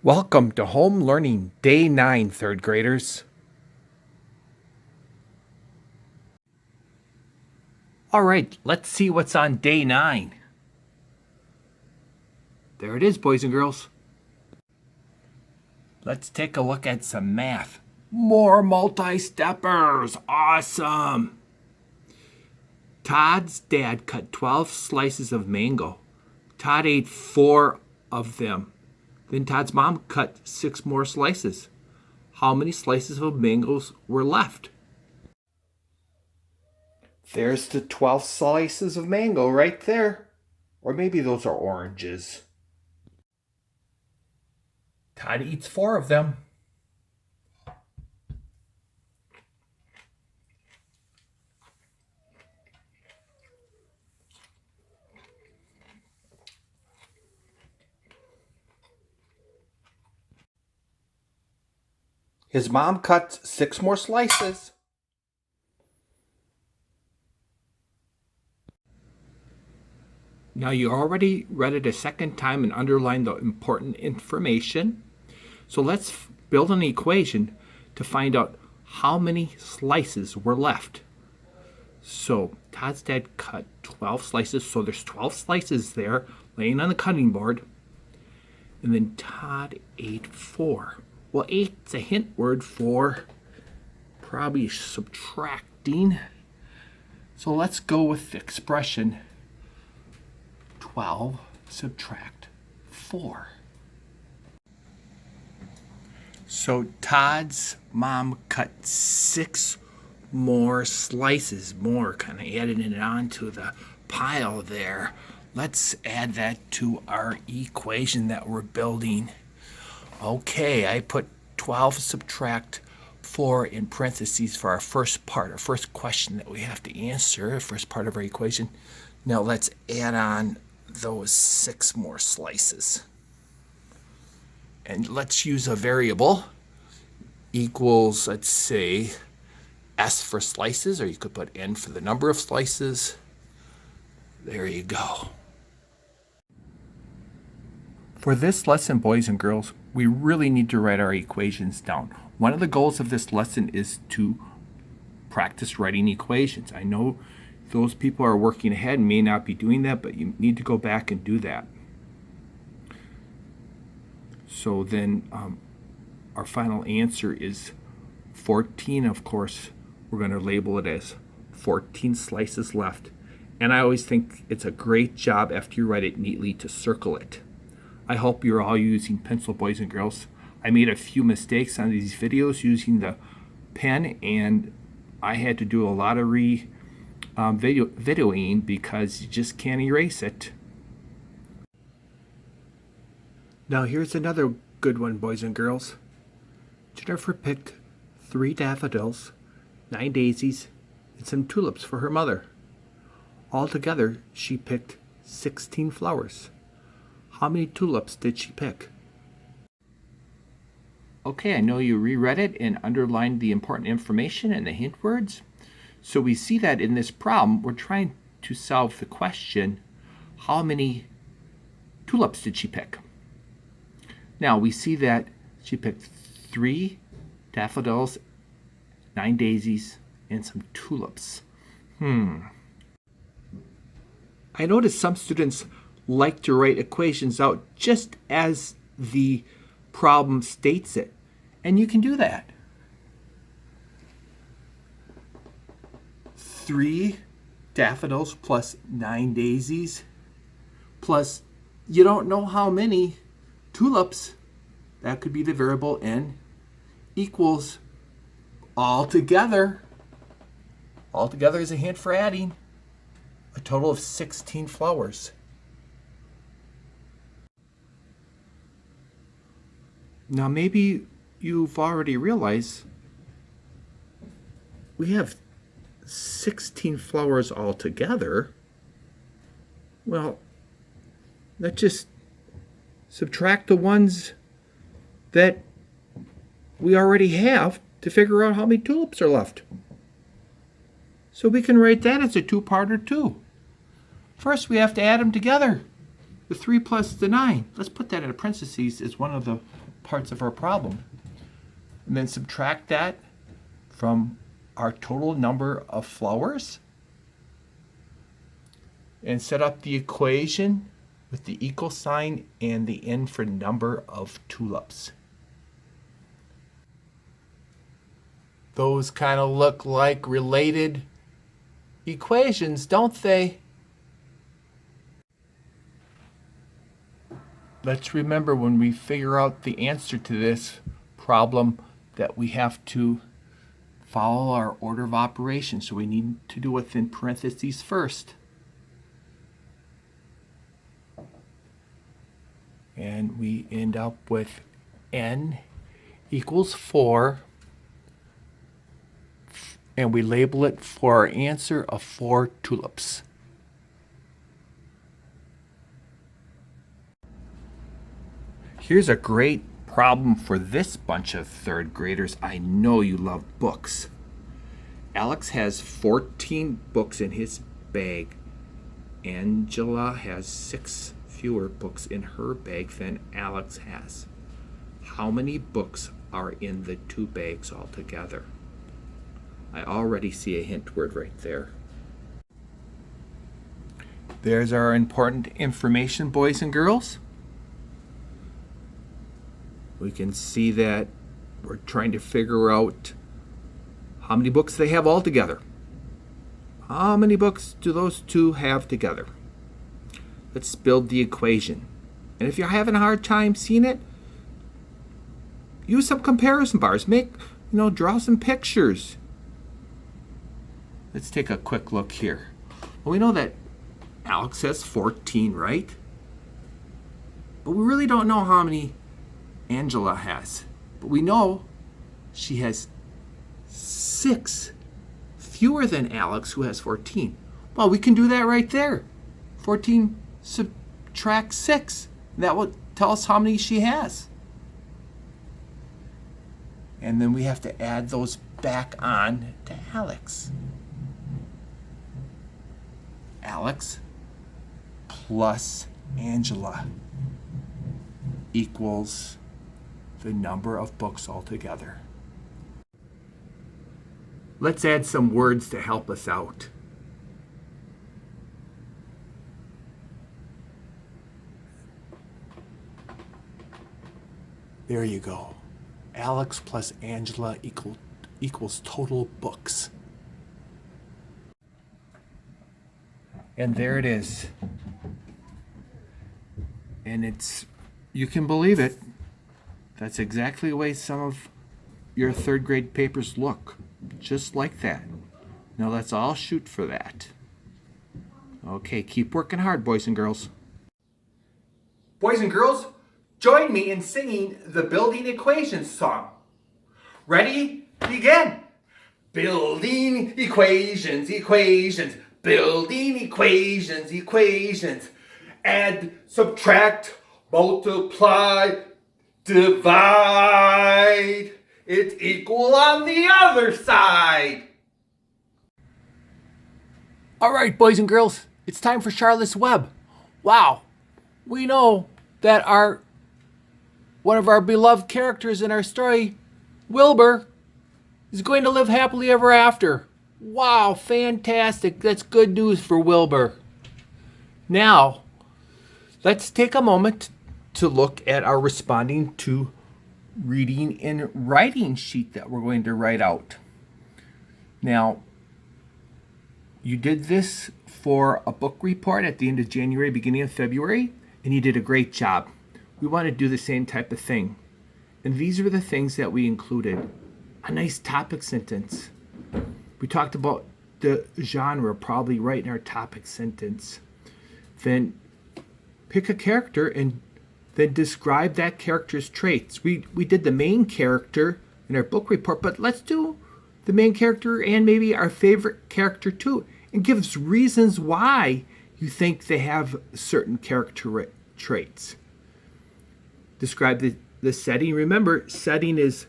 Welcome to Home Learning Day 9, third graders. All right, let's see what's on Day 9. There it is, boys and girls. Let's take a look at some math. More multi-steppers, awesome. Todd's dad cut 12 slices of mango. Todd ate 4 of them. Then Todd's mom cut 6 more slices. How many slices of mangoes were left? There's the 12 slices of mango right there. Or maybe those are oranges. Todd eats 4 of them. His mom cut 6 more slices. Now you already read it a second time and underlined the important information. So let's build an equation to find out how many slices were left. So Todd's dad cut 12 slices, so there's 12 slices there laying on the cutting board. And then Todd ate 4. Well, eight's a hint word for probably subtracting. So let's go with the expression 12 subtract 4. So Todd's mom cut 6 more slices, more kind of adding it onto the pile there. Let's add that to our equation that we're building. Okay, I put 12 subtract 4 in parentheses for our first part, our first question that we have to answer, first part of our equation. Now let's add on those 6 more slices. And let's use a variable equals, let's say, S for slices, or you could put N for the number of slices. There you go. For this lesson, boys and girls, we really need to write our equations down. One of the goals of this lesson is to practice writing equations. I know those people are working ahead and may not be doing that, but you need to go back and do that. So then our final answer is 14. Of course, we're going to label it as 14 slices left. And I always think it's a great job after you write it neatly to circle it. I hope you're all using pencil, boys and girls. I made a few mistakes on these videos using the pen, and I had to do a lot of videoing because you just can't erase it. Now here's another good one, boys and girls. Jennifer picked 3 daffodils, 9 daisies, and some tulips for her mother. Altogether, she picked 16 flowers. How many tulips did she pick? Okay, I know you reread it and underlined the important information and the hint words. So we see that in this problem, we're trying to solve the question, how many tulips did she pick? Now we see that she picked 3 daffodils, 9 daisies, and some tulips. I noticed some students like to write equations out just as the problem states it. And you can do that. 3 daffodils plus 9 daisies plus you don't know how many tulips, that could be the variable n, equals altogether is a hint for adding, a total of 16 flowers. Now maybe you've already realized we have 16 flowers altogether. Well, let's just subtract the ones that we already have to figure out how many tulips are left. So we can write that as a 2-parter too. First we have to add them together. The 3 plus the 9. Let's put that in parentheses as one of the parts of our problem. And then subtract that from our total number of flowers. And set up the equation with the equal sign and the n for number of tulips. Those kind of look like related equations, don't they? Let's remember when we figure out the answer to this problem that we have to follow our order of operations. So we need to do what's in parentheses first. And we end up with n equals 4. And we label it for our answer of 4 tulips. Here's a great problem for this bunch of third graders. I know you love books. Alex has 14 books in his bag. Angela has 6 fewer books in her bag than Alex has. How many books are in the 2 bags altogether? I already see a hint word right there. There's our important information, boys and girls. We can see that we're trying to figure out how many books they have altogether. How many books do those 2 have together? Let's build the equation. And if you're having a hard time seeing it, use some comparison bars. Draw some pictures. Let's take a quick look here. Well, we know that Alex has 14, right? But we really don't know how many Angela has. But we know she has 6 fewer than Alex, who has 14. Well, we can do that right there. 14 subtract 6. That will tell us how many she has. And then we have to add those back on to Alex. Alex plus Angela equals the number of books altogether. Let's add some words to help us out. There you go. Alex plus Angela equals total books. And there it is. And you can believe it. That's exactly the way some of your third grade papers look. Just like that. Now let's all shoot for that. Okay, keep working hard, boys and girls. Boys and girls, join me in singing the Building Equations song. Ready? Begin. Building equations, equations. Building equations, equations. Add, subtract, multiply, divide. It's equal on the other side. All right, boys and girls, it's time for Charlotte's Web. Wow, we know that one of our beloved characters in our story, Wilbur, is going to live happily ever after. Wow, fantastic. That's good news for Wilbur. Now, let's take a moment to look at our responding to reading and writing sheet that we're going to write out. Now, you did this for a book report at the end of January, beginning of February, and you did a great job. We want to do the same type of thing. And these are the things that we included. A nice topic sentence. We talked about the genre, probably right in our topic sentence. Then pick a character and then describe that character's traits. We did the main character in our book report, but let's do the main character and maybe our favorite character too, and give us reasons why you think they have certain character traits. Describe the setting. Remember, setting is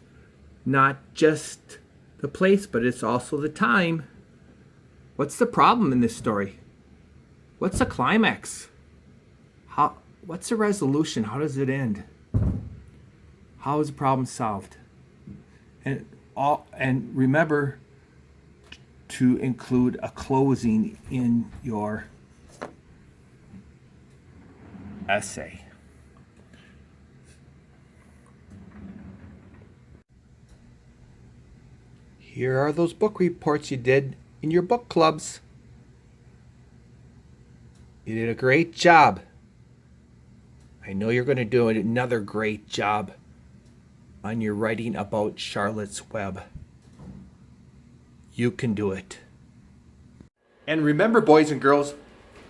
not just the place, but it's also the time. What's the problem in this story? What's the climax? What's the resolution? How does it end? How is the problem solved? And remember to include a closing in your essay. Here are those book reports you did in your book clubs. You did a great job. I know you're going to do another great job on your writing about Charlotte's Web. You can do it. And remember, boys and girls,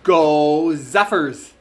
go Zephyrs!